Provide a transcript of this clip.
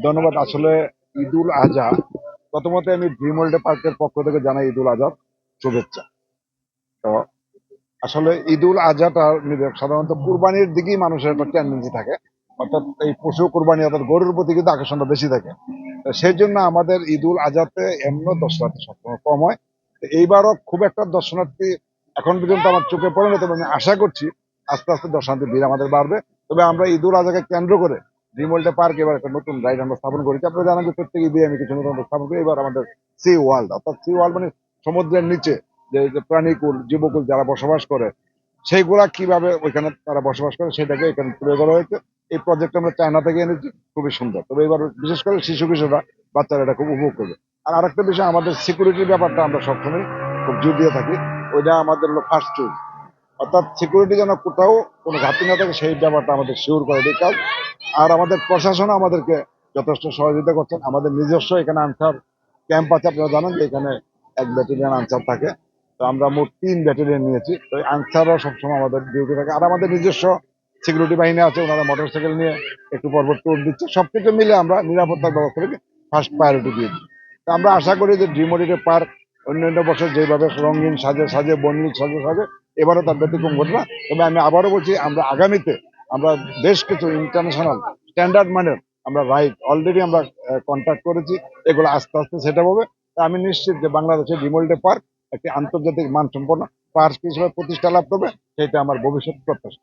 ধন্যবাদ। আসলে ঈদুল আজহা, প্রথমত আমি ড্রিম ওয়ার্ল্ড পার্কের পক্ষ থেকে জানাই ঈদুল আজহার শুভেচ্ছা। তো আসলে ঈদুল আজহাটা সাধারণত কুরবানির দিকেই মানুষের একটা টেন্ডেন্সি থাকে, অর্থাৎ এই পশু কুরবানি অর্থাৎ গরুর প্রতি কিন্তু আকর্ষণটা বেশি থাকে। তো সেই জন্য আমাদের ঈদুল আজহাতে এমন দর্শনার্থী সবসময় কম হয়। তো এইবারও খুব একটা দর্শনার্থী এখন পর্যন্ত আমার চোখে পড়ে না, তবে আমি আশা করছি আস্তে আস্তে দর্শনার্থী ভিড় আমাদের বাড়বে। তবে আমরা ঈদুল আজহাকে কেন্দ্র করে ড্রিম ওয়ার্ল্ড পার্ক এবার একটা নতুন রাইড আমরা স্থাপন করেছি। আপনারা জানেন যে প্রত্যেক ঈদে আমি কিছু নতুন স্থাপন করি। এবার আমাদের সি ওয়ার্ল্ড, অর্থাৎ সি ওয়ার্ল্ড মানে সমুদ্রের নিচে যে প্রাণীকুল জীবকুল যারা বসবাস করে সেইগুলা কিভাবে ওইখানে তারা বসবাস করে সেটাকে এখানে তুলে ধরা হয়েছে। এই প্রজেক্ট আমরা চায়না থেকে এনেছি, খুবই সুন্দর। তবে এবার বিশেষ করে শিশু কিশোররা, বাচ্চারা এটা খুব উপভোগ করবে। আর আরেকটা বিষয়, আমাদের সিকিউরিটির ব্যাপারটা আমরা সবসময় খুব জোর দিয়ে থাকি। ওইটা আমাদের হলো ফার্স্ট চুজ, অর্থাৎ সিকিউরিটি যেন কোথাও কোনো ঘাটতি না থাকে সেই ব্যাপারটা আমাদের শিওর করে এই কাজ। আর আমাদের প্রশাসন আমাদেরকে যথেষ্ট সহযোগিতা করছেন। আমাদের নিজস্ব এখানে আনসার ক্যাম্প আছে, আপনারা জানেন যে এখানে এক ব্যাটালিয়ন আনসার থাকে। তো আমরা মোট 3 ব্যাটালিয়ন নিয়েছি। তো আনসাররা সবসময় আমাদের ডিউটি থাকে। আর আমাদের নিজস্ব সিকিউরিটি বাহিনী আছে, ওনারা মোটরসাইকেল নিয়ে একটু পরপর ট্যুর দিচ্ছে। সবকিছু মিলে আমরা নিরাপত্তার ব্যবস্থাটাকে ফার্স্ট প্রায়োরিটি দিয়েছি। তো আমরা আশা করি যে ড্রিম হলিডে পার্ক অন্যান্য বছর যেভাবে রঙিন সাজে সাজে বর্ণিল সাজে সাজে, এবারও তার ব্যতিক্রম ঘটবে না। তবে আমি আবারও বলছি, আমরা আগামীতে আমরা বেশ কিছু ইন্টারন্যাশনাল স্ট্যান্ডার্ড মানের আমরা রাইড অলরেডি আমরা কন্ট্যাক্ট করেছি। এগুলো আস্তে আস্তে সেটা হবে। আমি নিশ্চিত যে বাংলাদেশের ড্রিম ওয়ার্ল্ড পার্ক একটি আন্তর্জাতিক মানসম্পন্ন পার্ক হিসেবে প্রতিষ্ঠা লাভ করবে। সেটা আমার ভবিষ্যৎ প্রত্যাশা।